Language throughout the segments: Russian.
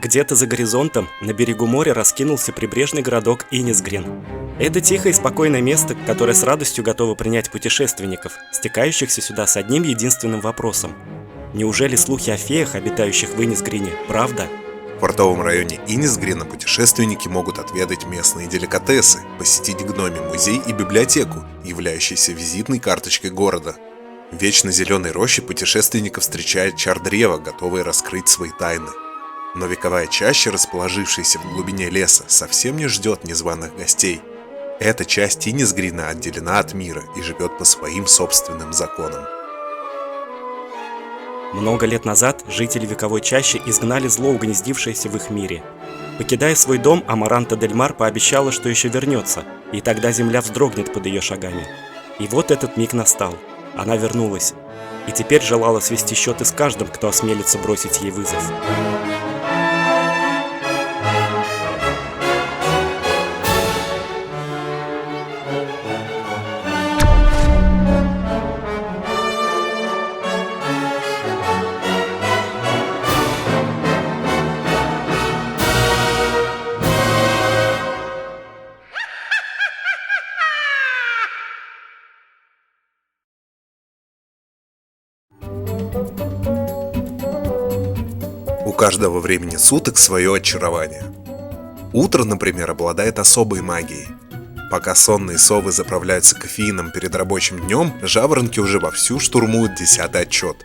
Где-то за горизонтом, на берегу моря, раскинулся прибрежный городок Иннисгрин. Это тихое и спокойное место, которое с радостью готово принять путешественников, стекающихся сюда с одним единственным вопросом. Неужели слухи о феях, обитающих в Иннисгрине, правда? В портовом районе Иннисгрина путешественники могут отведать местные деликатесы, посетить гномий музей и библиотеку, являющиеся визитной карточкой города. В вечно зеленой роще путешественников встречает чар древа, готовые раскрыть свои тайны. Но вековая чаща, расположившаяся в глубине леса, совсем не ждет незваных гостей. Эта часть Иннисгрина отделена от мира и живет по своим собственным законам. Много лет назад жители вековой чащи изгнали зло, угнездившееся в их мире. Покидая свой дом, Амаранта дель Мар пообещала, что еще вернется, и тогда земля вздрогнет под ее шагами. И вот этот миг настал. Она вернулась, и теперь желала свести счеты с каждым, кто осмелится бросить ей вызов. У каждого времени суток свое очарование. Утро, например, обладает особой магией. Пока сонные совы заправляются кофеином перед рабочим днем, жаворонки уже вовсю штурмуют 10-й отчет.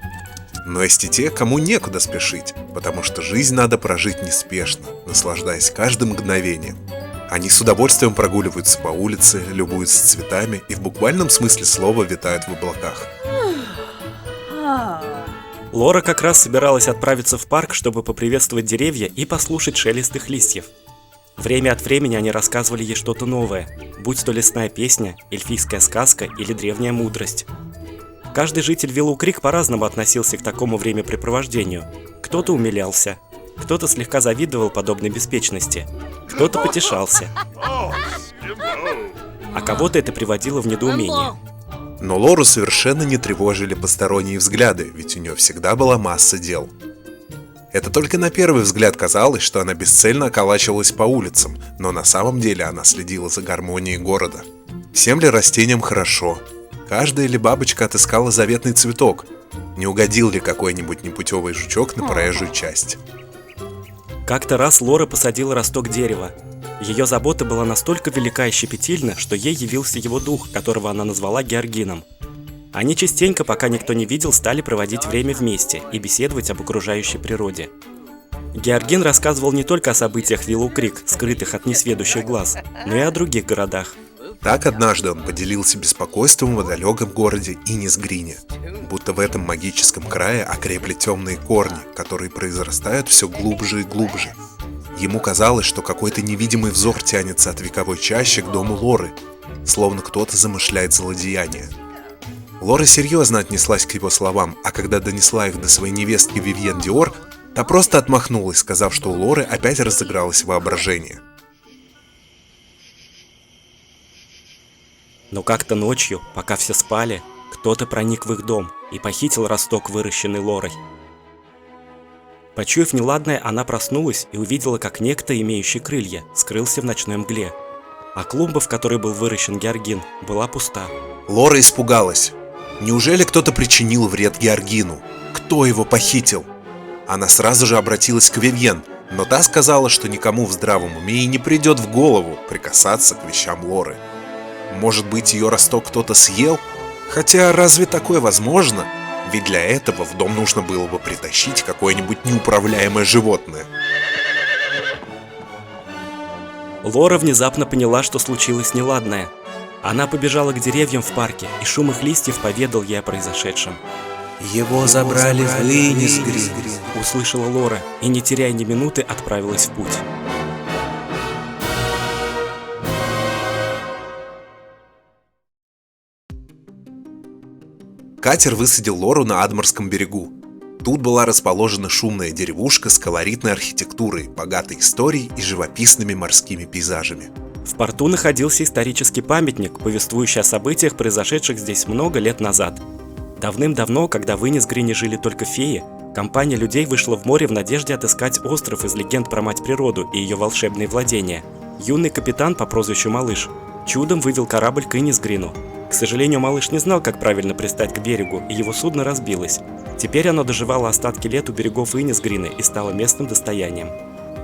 Но есть и те, кому некуда спешить, потому что жизнь надо прожить неспешно, наслаждаясь каждым мгновением. Они с удовольствием прогуливаются по улице, любуются цветами и в буквальном смысле слова витают в облаках. Лора как раз собиралась отправиться в парк, чтобы поприветствовать деревья и послушать шелест их листьев. Время от времени они рассказывали ей что-то новое, будь то лесная песня, эльфийская сказка или древняя мудрость. Каждый житель Виллоу-Крик по-разному относился к такому времяпрепровождению. Кто-то умилялся, кто-то слегка завидовал подобной беспечности, кто-то потешался, а кого-то это приводило в недоумение. Но Лору совершенно не тревожили посторонние взгляды, ведь у нее всегда была масса дел. Это только на первый взгляд казалось, что она бесцельно околачивалась по улицам, но на самом деле она следила за гармонией города. Всем ли растениям хорошо? Каждая ли бабочка отыскала заветный цветок? Не угодил ли какой-нибудь непутевый жучок на проезжую часть? Как-то раз Лора посадила росток дерева. Ее забота была настолько велика и щепетильна, что ей явился его дух, которого она назвала Георгином. Они частенько, пока никто не видел, стали проводить время вместе и беседовать об окружающей природе. Георгин рассказывал не только о событиях Виллоу-Крик, скрытых от несведущих глаз, но и о других городах. Так однажды он поделился беспокойством в далеком городе Иннисгрине, будто в этом магическом крае окрепли темные корни, которые произрастают все глубже и глубже. Ему казалось, что какой-то невидимый взор тянется от вековой чащи к дому Лоры, словно кто-то замышляет злодеяние. Лора серьезно отнеслась к его словам, а когда донесла их до своей невестки Вивьен Диор, та просто отмахнулась, сказав, что у Лоры опять разыгралось воображение. Но как-то ночью, пока все спали, кто-то проник в их дом и похитил росток, выращенный Лорой. Почуяв неладное, она проснулась и увидела, как некто, имеющий крылья, скрылся в ночной мгле, а клумба, в которой был выращен Георгин, была пуста. Лора испугалась. Неужели кто-то причинил вред Георгину? Кто его похитил? Она сразу же обратилась к Вивьен, но та сказала, что никому в здравом уме и не придет в голову прикасаться к вещам Лоры. Может быть, ее росток кто-то съел? Хотя разве такое возможно? Ведь для этого в дом нужно было бы притащить какое-нибудь неуправляемое животное. Лора внезапно поняла, что случилось неладное. Она побежала к деревьям в парке, и шум их листьев поведал ей о произошедшем. «Его забрали в Иннисгрин», — услышала Лора, и, не теряя ни минуты, отправилась в путь. Катер высадил Лору на Адморском берегу. Тут была расположена шумная деревушка с колоритной архитектурой, богатой историей и живописными морскими пейзажами. В порту находился исторический памятник, повествующий о событиях, произошедших здесь много лет назад. Давным-давно, когда в Иннисгрине жили только феи, Компания людей вышла в море в надежде отыскать остров из легенд про мать природу и ее волшебные владения. Юный капитан по прозвищу Малыш чудом вывел корабль к Иннисгрину. К сожалению, Малыш не знал, как правильно пристать к берегу, и его судно разбилось. Теперь оно доживало остатки лет у берегов Иннисгрина и стало местным достоянием.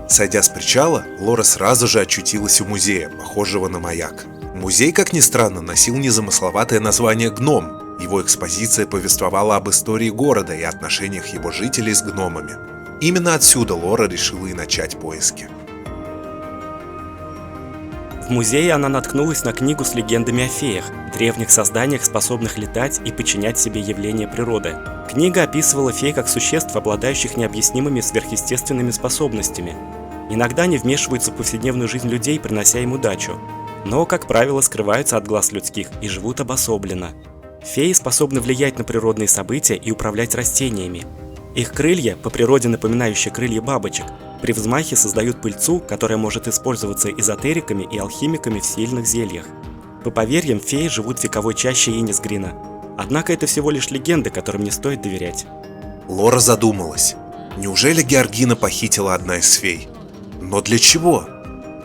Сойдя с причала, Лора сразу же очутилась у музея, похожего на маяк. Музей, как ни странно, носил незамысловатое название «Гном». Его экспозиция повествовала об истории города и отношениях его жителей с гномами. Именно отсюда Лора решила и начать поиски. В музее она наткнулась на книгу с легендами о феях, древних созданиях, способных летать и подчинять себе явления природы. Книга описывала фей как существ, обладающих необъяснимыми сверхъестественными способностями. Иногда они вмешиваются в повседневную жизнь людей, принося им удачу, но, как правило, скрываются от глаз людских и живут обособленно. Феи способны влиять на природные события и управлять растениями. Их крылья, по природе напоминающие крылья бабочек, при взмахе создают пыльцу, которая может использоваться эзотериками и алхимиками в сильных зельях. По поверьям, феи живут в вековой чаще Иннисгрина. Однако это всего лишь легенды, которым не стоит доверять. Лора задумалась. Неужели Георгина похитила одна из фей? Но для чего?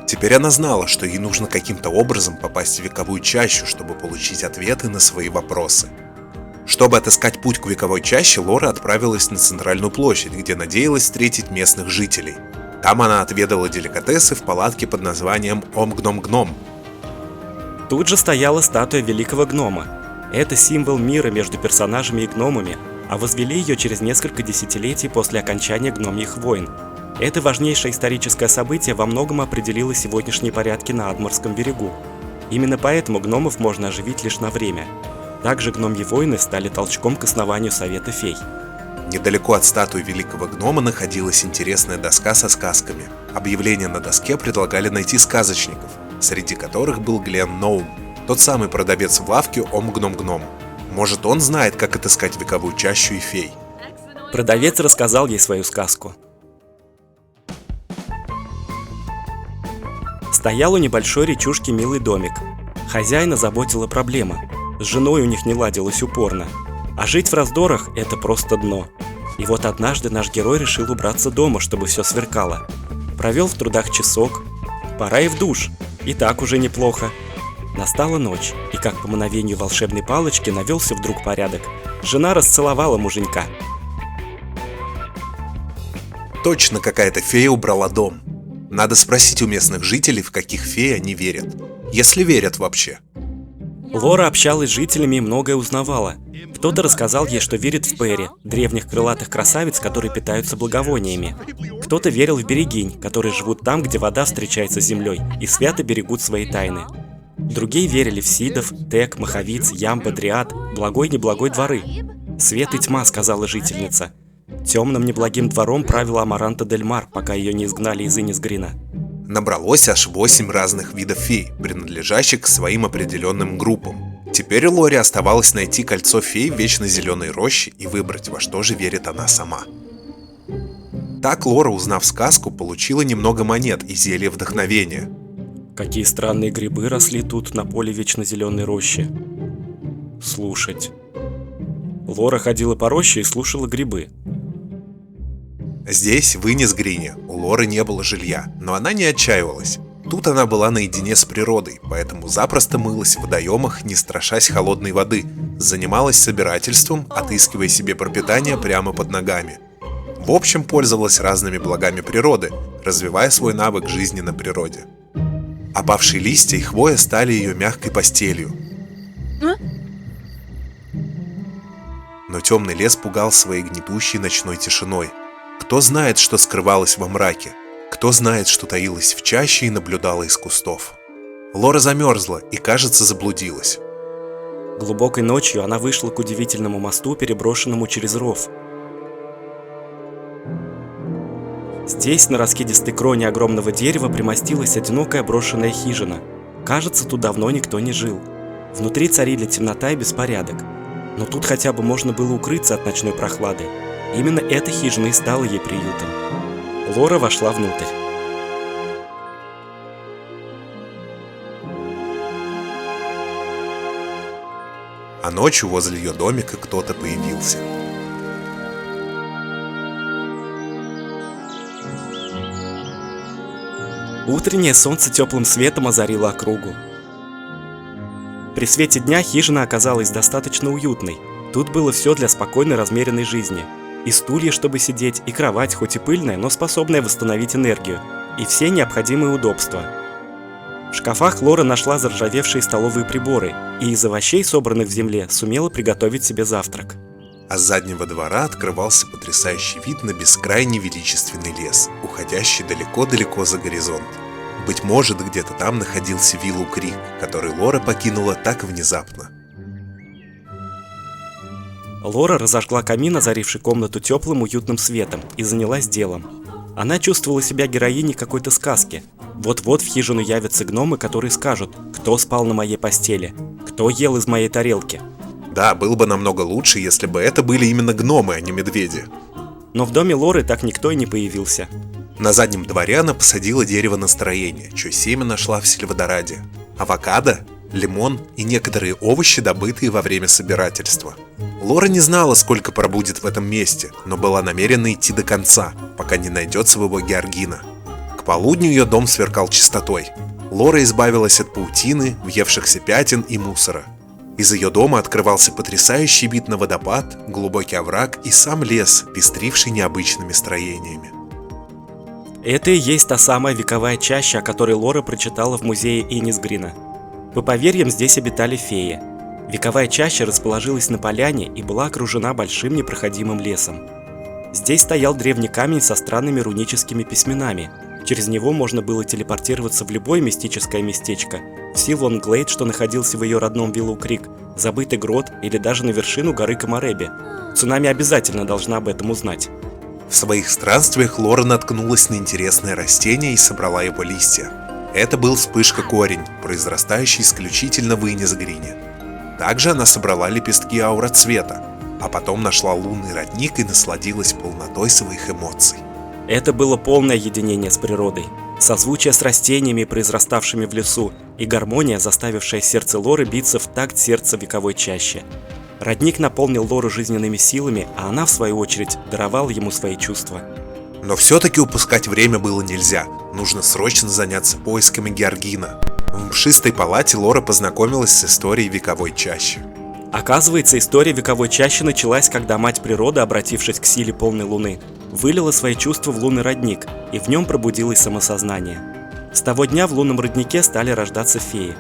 Теперь она знала, что ей нужно каким-то образом попасть в вековую чащу, чтобы получить ответы на свои вопросы. Чтобы отыскать путь к вековой чаще, Лора отправилась на центральную площадь, где надеялась встретить местных жителей. Там она отведала деликатесы в палатке под названием «Ом-Гном-Гном». Тут же стояла статуя великого гнома. Это символ мира между персонажами и гномами, а возвели ее через несколько десятилетий после окончания гномьих войн. Это важнейшее историческое событие во многом определило сегодняшние порядки на Адморском берегу. Именно поэтому гномов можно оживить лишь на время. Также гномьи войны стали толчком к основанию Совета фей. Недалеко от статуи великого гнома находилась интересная доска со сказками. Объявления на доске предлагали найти сказочников, среди которых был Глен Ноум, тот самый продавец в лавке Ом-Гном-Гном. Может, он знает, как отыскать вековую чащу и фей. Продавец рассказал ей свою сказку. Стоял у небольшой речушки милый домик. Хозяина заботила проблема. С женой у них не ладилось упорно. А жить в раздорах – это просто дно. И вот однажды наш герой решил убраться дома, чтобы все сверкало. Провел в трудах часок. Пора и в душ. И так уже неплохо. Настала ночь, и как по мановению волшебной палочки навелся вдруг порядок. Жена расцеловала муженька. Точно какая-то фея убрала дом. Надо спросить у местных жителей, в каких фей они верят. Если верят вообще. Лора общалась с жителями и многое узнавала. Кто-то рассказал ей, что верит в Перри, древних крылатых красавиц, которые питаются благовониями. Кто-то верил в берегинь, которые живут там, где вода встречается с землей, и свято берегут свои тайны. Другие верили в сидов, тек, маховиц, ямба, дриад, благой-неблагой дворы. «Свет и тьма», — сказала жительница. Темным неблагим двором правила Амаранта дель Мар, пока ее не изгнали из Иннисгрина. Набралось аж 8 разных видов фей, принадлежащих к своим определенным группам. Теперь Лоре оставалось найти кольцо фей в вечно зеленой роще и выбрать, во что же верит она сама. Так Лора, узнав сказку, получила немного монет и зелье вдохновения. Какие странные грибы росли тут на поле вечно зеленой рощи. Слушать. Лора ходила по роще и слушала грибы. Здесь, в Иннисгрине, у Лоры не было жилья, но она не отчаивалась. Тут она была наедине с природой, поэтому запросто мылась в водоемах, не страшась холодной воды, занималась собирательством, отыскивая себе пропитание прямо под ногами. В общем, пользовалась разными благами природы, развивая свой навык жизни на природе. Опавшие листья и хвоя стали ее мягкой постелью. Но темный лес пугал своей гнетущей ночной тишиной. Кто знает, что скрывалось во мраке? Кто знает, что таилось в чаще и наблюдала из кустов? Лора замерзла и, кажется, заблудилась. Глубокой ночью она вышла к удивительному мосту, переброшенному через ров. Здесь, на раскидистой кроне огромного дерева, примостилась одинокая брошенная хижина. Кажется, тут давно никто не жил. Внутри царили темнота и беспорядок. Но тут хотя бы можно было укрыться от ночной прохлады. Именно эта хижина и стала ей приютом. Лора вошла внутрь. А ночью возле ее домика кто-то появился. Утреннее солнце теплым светом озарило округу. При свете дня хижина оказалась достаточно уютной. Тут было все для спокойной, размеренной жизни. И стулья, чтобы сидеть, и кровать, хоть и пыльная, но способная восстановить энергию. И все необходимые удобства. В шкафах Лора нашла заржавевшие столовые приборы и из овощей, собранных в земле, сумела приготовить себе завтрак. А с заднего двора открывался потрясающий вид на бескрайний величественный лес, уходящий далеко-далеко за горизонт. Быть может, где-то там находился Виллоу Крик, который Лора покинула так внезапно. Лора разожгла камин, озаривший комнату теплым уютным светом, и занялась делом. Она чувствовала себя героиней какой-то сказки. Вот-вот в хижину явятся гномы, которые скажут, кто спал на моей постели, кто ел из моей тарелки. Да, было бы намного лучше, если бы это были именно гномы, а не медведи. Но в доме Лоры так никто и не появился. На заднем дворе она посадила дерево настроения, чье семя нашла в Сильвадораде. Авокадо, лимон и некоторые овощи, добытые во время собирательства. Лора не знала, сколько пробудет в этом месте, но была намерена идти до конца, пока не найдет своего Георгина. К полудню ее дом сверкал чистотой. Лора избавилась от паутины, въевшихся пятен и мусора. Из ее дома открывался потрясающий вид на водопад, глубокий овраг и сам лес, пестривший необычными строениями. Это и есть та самая вековая чаща, о которой Лора прочитала в музее Иннисгрина. По поверьям, здесь обитали феи. Вековая чаща расположилась на поляне и была окружена большим непроходимым лесом. Здесь стоял древний камень со странными руническими письменами. Через него можно было телепортироваться в любое мистическое местечко. В Силвон-Глейд, что находился в ее родном Виллоу Крик, забытый грот или даже на вершину горы Комареби. Цунами обязательно должна об этом узнать. В своих странствиях Лора наткнулась на интересное растение и собрала его листья. Это был вспышка-корень, произрастающий исключительно в Иннисгрине. Также она собрала лепестки ауроцвета, а потом нашла лунный родник и насладилась полнотой своих эмоций. Это было полное единение с природой, созвучие с растениями, произраставшими в лесу, и гармония, заставившая сердце Лоры биться в такт сердца вековой чащи. Родник наполнил Лору жизненными силами, а она, в свою очередь, даровала ему свои чувства. Но все-таки упускать время было нельзя, нужно срочно заняться поисками Георгина. В мшистой палате Лора познакомилась с историей вековой чащи. Оказывается, история вековой чащи началась, когда мать природы, обратившись к силе полной луны, вылила свои чувства в лунный родник, и в нем пробудилось самосознание. С того дня в лунном роднике стали рождаться феи.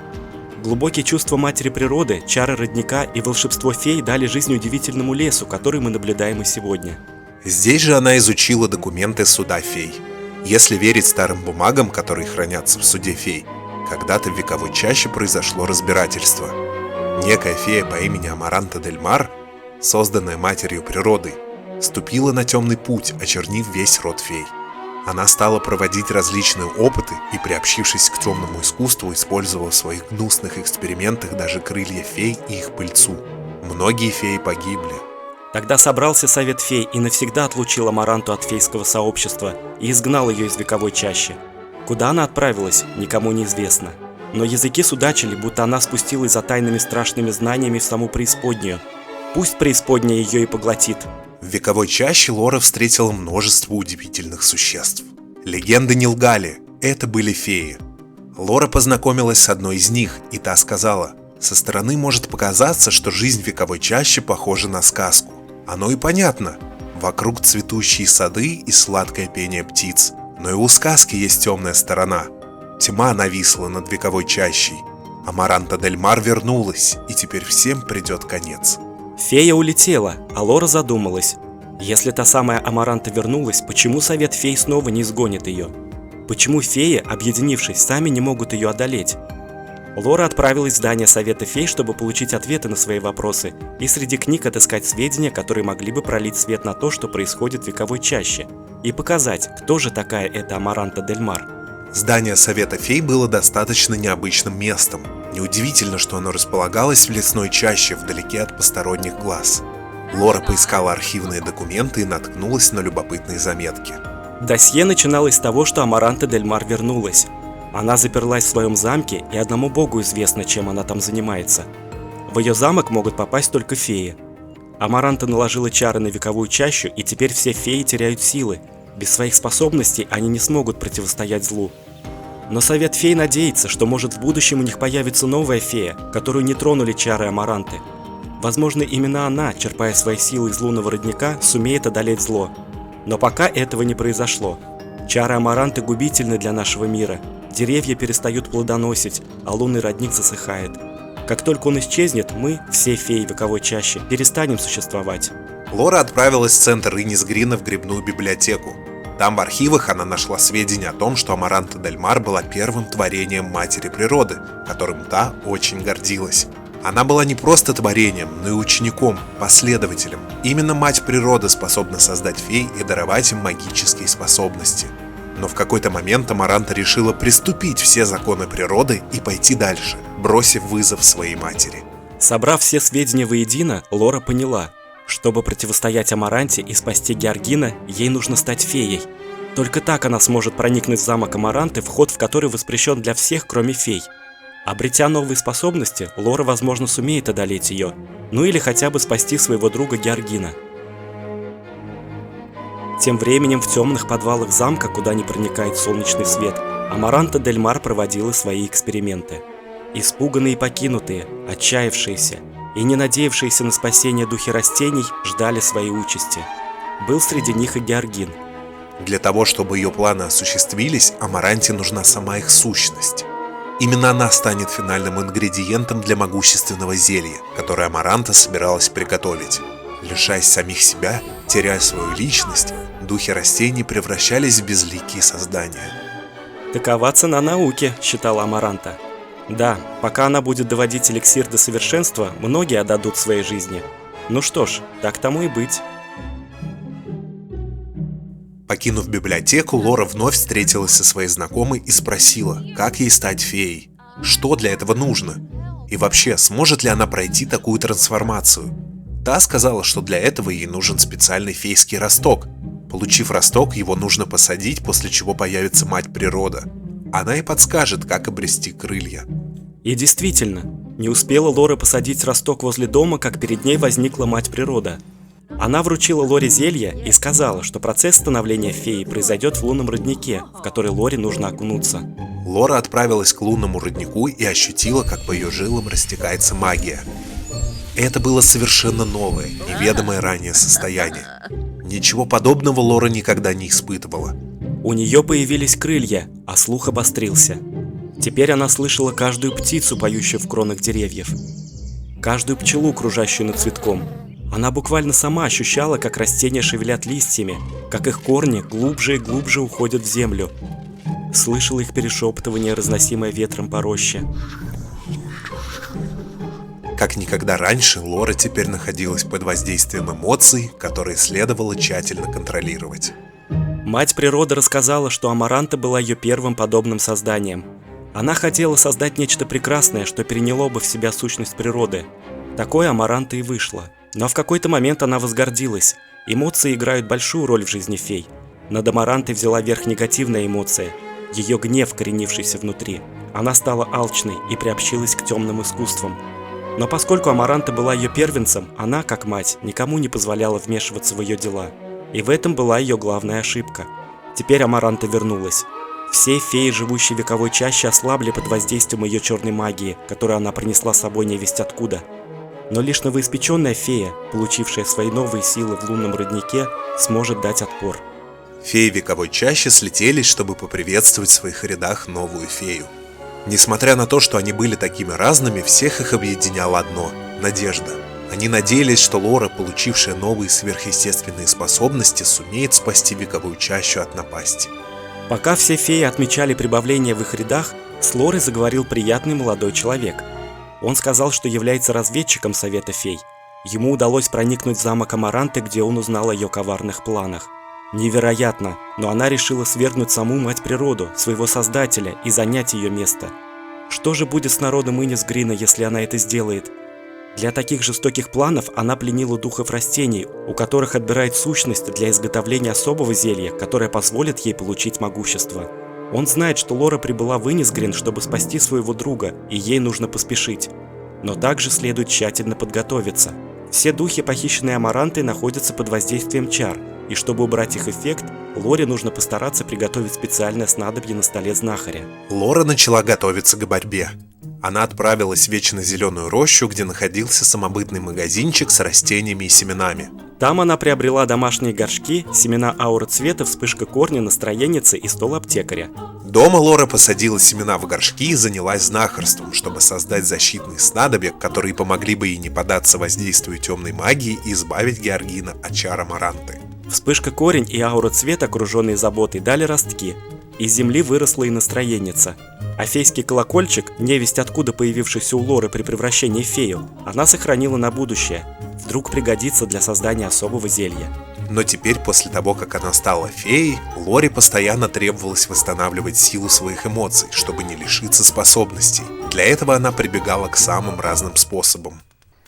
Глубокие чувства матери природы, чары родника и волшебство фей дали жизнь удивительному лесу, который мы наблюдаем и сегодня. Здесь же она изучила документы суда фей. Если верить старым бумагам, которые хранятся в суде фей, когда-то в вековой чаще произошло разбирательство. Некая фея по имени Амаранта дель Мар, созданная матерью природой, ступила на темный путь, очернив весь род фей. Она стала проводить различные опыты и, приобщившись к темному искусству, использовала в своих гнусных экспериментах даже крылья фей и их пыльцу. Многие феи погибли. Тогда собрался совет фей и навсегда отлучил Амаранту от фейского сообщества и изгнал ее из вековой чащи. Куда она отправилась, никому не известно. Но языки судачили, будто она спустилась за тайными страшными знаниями в саму преисподнюю. Пусть преисподняя ее и поглотит. В вековой чаще Лора встретила множество удивительных существ. Легенды не лгали, это были феи. Лора познакомилась с одной из них, и та сказала: «Со стороны может показаться, что жизнь в вековой чаще похожа на сказку. Оно и понятно. Вокруг цветущие сады и сладкое пение птиц. Но и у сказки есть темная сторона. Тьма нависла над вековой чащей. Амаранта дель Мар вернулась, и теперь всем придет конец». Фея улетела, а Лора задумалась. Если та самая Амаранта вернулась, почему совет фей снова не изгонит ее? Почему феи, объединившись, сами не могут ее одолеть? Лора отправилась в здание совета фей, чтобы получить ответы на свои вопросы и среди книг отыскать сведения, которые могли бы пролить свет на то, что происходит в вековой чаще, и показать, кто же такая эта Амаранта дель Мар. Здание Совета Фей было достаточно необычным местом. Неудивительно, что оно располагалось в лесной чаще, вдалеке от посторонних глаз. Лора поискала архивные документы и наткнулась на любопытные заметки. Досье начиналось с того, что Амаранта дель Мар вернулась. Она заперлась в своем замке, и одному богу известно, чем она там занимается. В ее замок могут попасть только феи. Амаранта наложила чары на вековую чащу, и теперь все феи теряют силы. Без своих способностей они не смогут противостоять злу. Но совет фей надеется, что может в будущем у них появится новая фея, которую не тронули чары Амаранты. Возможно, именно она, черпая свои силы из лунного родника, сумеет одолеть зло. Но пока этого не произошло. Чары Амаранты губительны для нашего мира. Деревья перестают плодоносить, а лунный родник засыхает. Как только он исчезнет, мы, все феи вековой чащи, перестанем существовать. Лора отправилась в центр Иннисгрина в грибную библиотеку. Там в архивах она нашла сведения о том, что Амаранта дель Мар была первым творением матери природы, которым та очень гордилась. Она была не просто творением, но и учеником, последователем. Именно мать природы способна создать фей и даровать им магические способности. Но в какой-то момент Амаранта решила приступить все законы природы и пойти дальше, бросив вызов своей матери. Собрав все сведения воедино, Лора поняла, чтобы противостоять Амаранте и спасти Георгина, ей нужно стать феей. Только так она сможет проникнуть в замок Амаранты, вход в который воспрещен для всех, кроме фей. Обретя новые способности, Лора, возможно, сумеет одолеть ее, ну или хотя бы спасти своего друга Георгина. Тем временем в темных подвалах замка, куда не проникает солнечный свет, Амаранта дель Мар проводила свои эксперименты. Испуганные и покинутые, отчаявшиеся и не надеявшиеся на спасение духи растений ждали своей участи. Был среди них и Георгин. Для того, чтобы ее планы осуществились, Амаранте нужна сама их сущность. Именно она станет финальным ингредиентом для могущественного зелья, которое Амаранта собиралась приготовить. Лишаясь самих себя, теряя свою личность, духи растений превращались в безликие создания. «Такова цена науки», — считала Амаранта. Да, пока она будет доводить эликсир до совершенства, многие отдадут своей жизни. Ну что ж, так тому и быть. Покинув библиотеку, Лора вновь встретилась со своей знакомой и спросила, как ей стать феей, что для этого нужно, и вообще, сможет ли она пройти такую трансформацию. Та сказала, что для этого ей нужен специальный фейский росток. Получив росток, его нужно посадить, после чего появится мать природа. Она и подскажет, как обрести крылья. И действительно, не успела Лора посадить росток возле дома, как перед ней возникла мать природа. Она вручила Лоре зелье и сказала, что процесс становления феи произойдет в лунном роднике, в который Лоре нужно окунуться. Лора отправилась к лунному роднику и ощутила, как по ее жилам растекается магия. Это было совершенно новое, неведомое ранее состояние. Ничего подобного Лора никогда не испытывала. У нее появились крылья, а слух обострился. Теперь она слышала каждую птицу, поющую в кронах деревьев, каждую пчелу, кружащую над цветком. Она буквально сама ощущала, как растения шевелят листьями, как их корни глубже и глубже уходят в землю. Слышала их перешептывание, разносимое ветром по роще. Как никогда раньше, Лора теперь находилась под воздействием эмоций, которые следовало тщательно контролировать. Мать природы рассказала, что Амаранта была ее первым подобным созданием. Она хотела создать нечто прекрасное, что переняло бы в себя сущность природы. Такое Амаранта и вышло. Но в какой-то момент она возгордилась. Эмоции играют большую роль в жизни фей. Над Амарантой взяла верх негативная эмоция, ее гнев, коренившийся внутри. Она стала алчной и приобщилась к темным искусствам. Но поскольку Амаранта была ее первенцем, она, как мать, никому не позволяла вмешиваться в ее дела. И в этом была ее главная ошибка. Теперь Амаранта вернулась. Все феи, живущие в вековой чаще, ослабли под воздействием ее черной магии, которую она принесла с собой невесть откуда. Но лишь новоиспеченная фея, получившая свои новые силы в лунном роднике, сможет дать отпор. Феи вековой чащи слетелись, чтобы поприветствовать в своих рядах новую фею. Несмотря на то, что они были такими разными, всех их объединяло одно – надежда. Они надеялись, что Лора, получившая новые сверхъестественные способности, сумеет спасти вековую чащу от напасти. Пока все феи отмечали прибавление в их рядах, с Лорой заговорил приятный молодой человек. Он сказал, что является разведчиком Совета фей. Ему удалось проникнуть в замок Амаранты, где он узнал о ее коварных планах. Невероятно, но она решила свергнуть саму мать природу, своего создателя, и занять ее место. Что же будет с народом Иннисгрина, если она это сделает? Для таких жестоких планов она пленила духов растений, у которых отбирает сущность для изготовления особого зелья, которое позволит ей получить могущество. Он знает, что Лора прибыла в Иннисгрин, чтобы спасти своего друга, и ей нужно поспешить. Но также следует тщательно подготовиться. Все духи, похищенные Амарантой, находятся под воздействием чар, и чтобы убрать их эффект, Лоре нужно постараться приготовить специальное снадобье на столе знахаря. Лора начала готовиться к борьбе. Она отправилась в вечно зеленую рощу, где находился самобытный магазинчик с растениями и семенами. Там она приобрела домашние горшки, семена ауроцвета, вспышка корня, настроенницы и стол аптекаря. Дома Лора посадила семена в горшки и занялась знахарством, чтобы создать защитные снадобья, которые помогли бы ей не поддаться воздействию темной магии и избавить Георгина от чар Амаранты. Вспышка корень и ауроцвет, окруженные заботой, дали ростки. Из земли выросла и настроенница. А фейский колокольчик, невесть откуда появившийся у Лоры при превращении в фею, она сохранила на будущее. Вдруг пригодится для создания особого зелья. Но теперь, после того, как она стала феей, Лоре постоянно требовалось восстанавливать силу своих эмоций, чтобы не лишиться способностей. Для этого она прибегала к самым разным способам.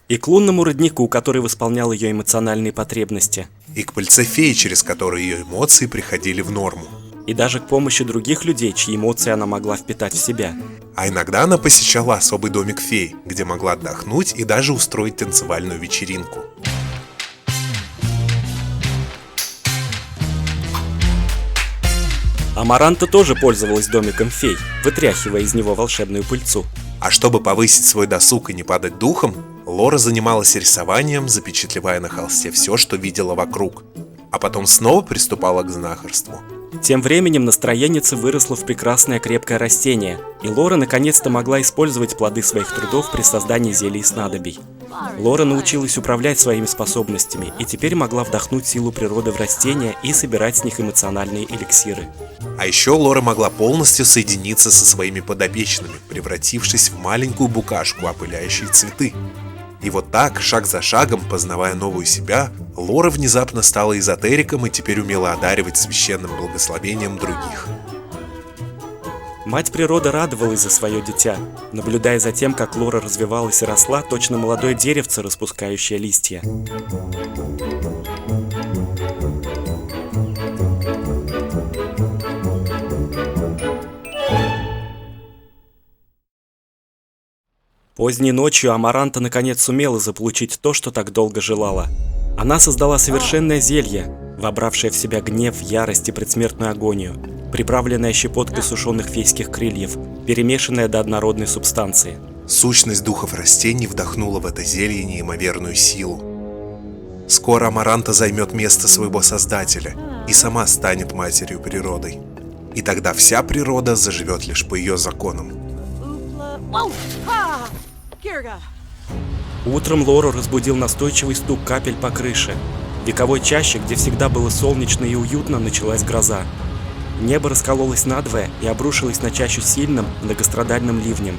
И к лунному роднику, который восполнял ее эмоциональные потребности. И к пыльце феи, через которую ее эмоции приходили в норму. И даже к помощи других людей, чьи эмоции она могла впитать в себя. А иногда она посещала особый домик фей, где могла отдохнуть и даже устроить танцевальную вечеринку. Амаранта тоже пользовалась домиком фей, вытряхивая из него волшебную пыльцу. А чтобы повысить свой досуг и не падать духом, Лора занималась рисованием, запечатлевая на холсте все, что видела вокруг. А потом снова приступала к знахарству. Тем временем настроенница выросла в прекрасное крепкое растение, и Лора наконец-то могла использовать плоды своих трудов при создании зелий и снадобий. Лора научилась управлять своими способностями и теперь могла вдохнуть силу природы в растения и собирать с них эмоциональные эликсиры. А еще Лора могла полностью соединиться со своими подопечными, превратившись в маленькую букашку, опыляющую цветы. И вот так, шаг за шагом, познавая новую себя, Лора внезапно стала эзотериком и теперь умела одаривать священным благословением других. Мать природа радовалась за свое дитя, наблюдая за тем, как Лора развивалась и росла, точно молодое деревце, распускающее листья. Поздней ночью Амаранта наконец сумела заполучить то, что так долго желала. Она создала совершенное зелье, вобравшее в себя гнев, ярость и предсмертную агонию, приправленное щепоткой сушеных фейских крыльев, перемешанное до однородной субстанции. Сущность духов растений вдохнула в это зелье неимоверную силу. Скоро Амаранта займет место своего создателя и сама станет матерью природой. И тогда вся природа заживет лишь по ее законам. Утром Лору разбудил настойчивый стук капель по крыше. В вековой чаще, где всегда было солнечно и уютно, началась гроза. Небо раскололось надвое и обрушилось на чащу сильным, многострадальным ливнем.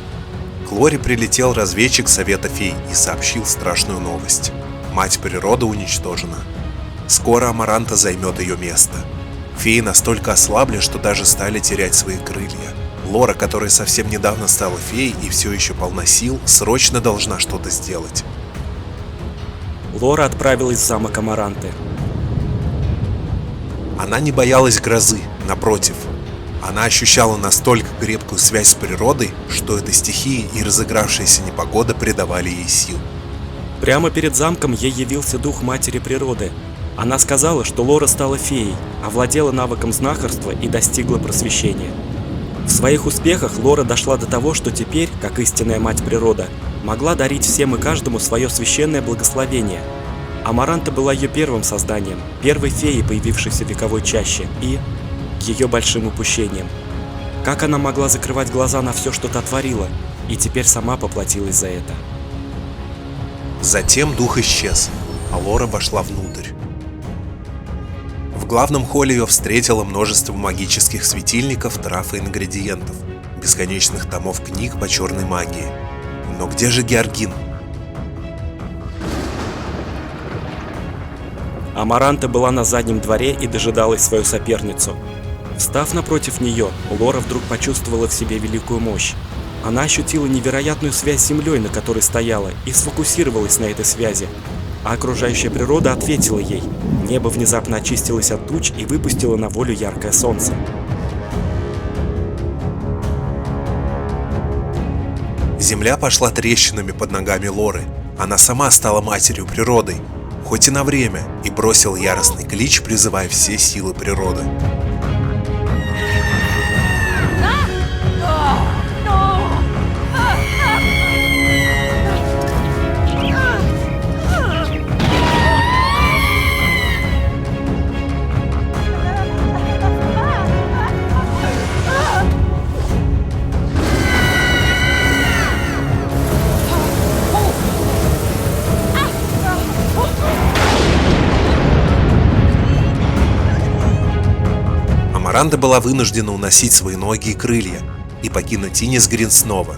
К Лоре прилетел разведчик Совета Фей и сообщил страшную новость. Мать природа уничтожена. Скоро Амаранта займет ее место. Феи настолько ослабли, что даже стали терять свои крылья. Лора, которая совсем недавно стала феей и все еще полна сил, срочно должна что-то сделать. Лора отправилась в замок Амаранты. Она не боялась грозы, напротив. Она ощущала настолько крепкую связь с природой, что эта стихия и разыгравшаяся непогода придавали ей сил. Прямо перед замком ей явился дух матери природы. Она сказала, что Лора стала феей, овладела навыком знахарства и достигла просвещения. В своих успехах Лора дошла до того, что теперь, как истинная мать природа, могла дарить всем и каждому свое священное благословение. Амаранта была ее первым созданием, первой феей, появившейся в вековой чаще, и ее большим упущением. Как она могла закрывать глаза на все, что та творила, и теперь сама поплатилась за это. Затем дух исчез, а Лора вошла внутрь. В главном холле ее встретило множество магических светильников, трав и ингредиентов, бесконечных томов книг по черной магии. Но где же Георгин? Амаранта была на заднем дворе и дожидалась свою соперницу. Встав напротив нее, Лора вдруг почувствовала в себе великую мощь. Она ощутила невероятную связь с землей, на которой стояла, и сфокусировалась на этой связи. А окружающая природа ответила ей. Небо внезапно очистилось от туч и выпустило на волю яркое солнце. Земля пошла трещинами под ногами Лоры. Она сама стала матерью природой. хоть и на время, и бросил яростный клич, призывая все силы природы. Амаранта была вынуждена уносить свои ноги и крылья и покинуть Иннисгрин снова.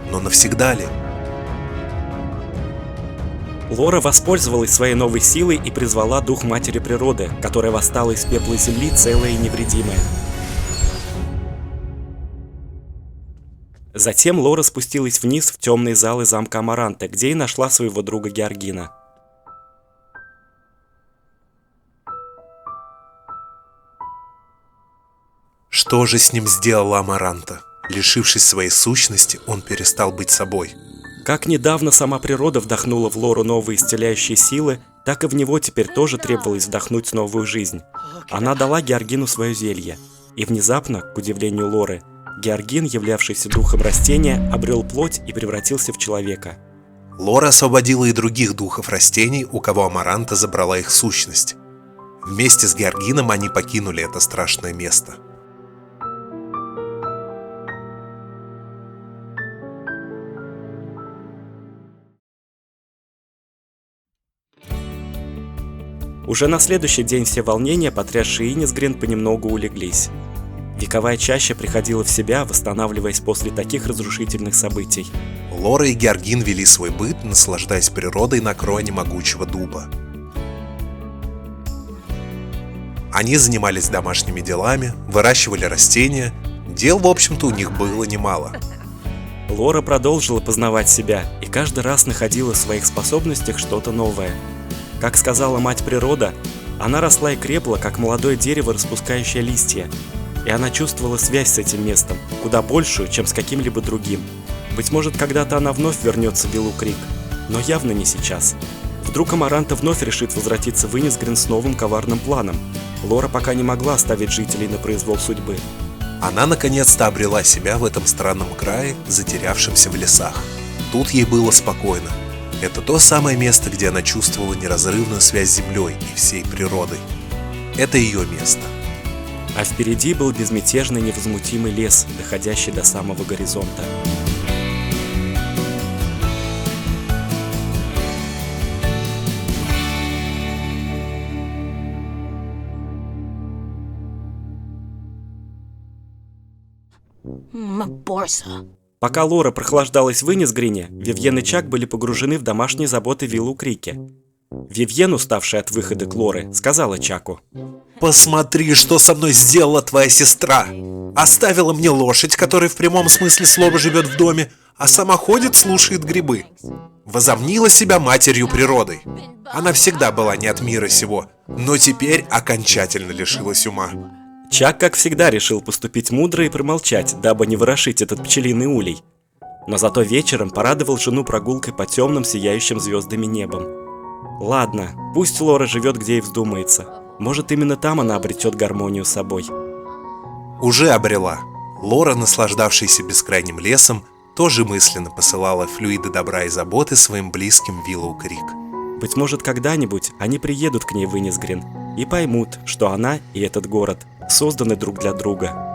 Но навсегда ли? Лора воспользовалась своей новой силой и призвала дух матери природы, которая восстала из пепла земли целая и невредимая. Затем Лора спустилась вниз в темные залы замка Амаранта, где и нашла своего друга Георгина. Что же с ним сделала Амаранта? Лишившись своей сущности, он перестал быть собой. Как недавно сама природа вдохнула в Лору новые исцеляющие силы, так и в него теперь тоже требовалось вдохнуть новую жизнь. Она дала Георгину свое зелье. И внезапно, к удивлению Лоры, Георгин, являвшийся духом растения, обрел плоть и превратился в человека. Лора освободила и других духов растений, у кого Амаранта забрала их сущность. Вместе с Георгином они покинули это страшное место. Уже на следующий день все волнения, потрясшие Иннисгрин, понемногу улеглись. Вековая чаща приходила в себя, восстанавливаясь после таких разрушительных событий. Лора и Георгин вели свой быт, наслаждаясь природой на кроне могучего дуба. Они занимались домашними делами, выращивали растения. Дел, в общем-то, у них было немало. Лора продолжила познавать себя и каждый раз находила в своих способностях что-то новое. Как сказала мать природа, она росла и крепла, как молодое дерево, распускающее листья. И она чувствовала связь с этим местом, куда большую, чем с каким-либо другим. Быть может, когда-то она вновь вернется в Виллоу Крик, но явно не сейчас. Вдруг Амаранта вновь решит возвратиться в Иннисгрин с новым коварным планом. Лора пока не могла оставить жителей на произвол судьбы. Она наконец-то обрела себя в этом странном крае, затерявшемся в лесах. Тут ей было спокойно. Это то самое место, где она чувствовала неразрывную связь с землей и всей природой. Это ее место. А впереди был безмятежный невозмутимый лес, доходящий до самого горизонта. Пока Лора прохлаждалась в Иннисгрине, Вивьен и Чак были погружены в домашние заботы Виллоу Крике. Вивьен, уставшая от выхода Лоры, сказала Чаку: «Посмотри, что со мной сделала твоя сестра! Оставила мне лошадь, которая в прямом смысле слова живет в доме, а сама ходит, слушает грибы. Возомнила себя матерью природой. Она всегда была не от мира сего, но теперь окончательно лишилась ума». Чак, как всегда, решил поступить мудро и промолчать, дабы не ворошить этот пчелиный улей. Но зато вечером порадовал жену прогулкой по темным, сияющим звездами небом. Ладно, пусть Лора живет, где ей вздумается. Может, именно там она обретет гармонию с собой. Уже обрела. Лора, наслаждавшаяся бескрайним лесом, тоже мысленно посылала флюиды добра и заботы своим близким в Виллоу Крик. Быть может, когда-нибудь они приедут к ней в Иннисгрин и поймут, что она и этот город созданы друг для друга.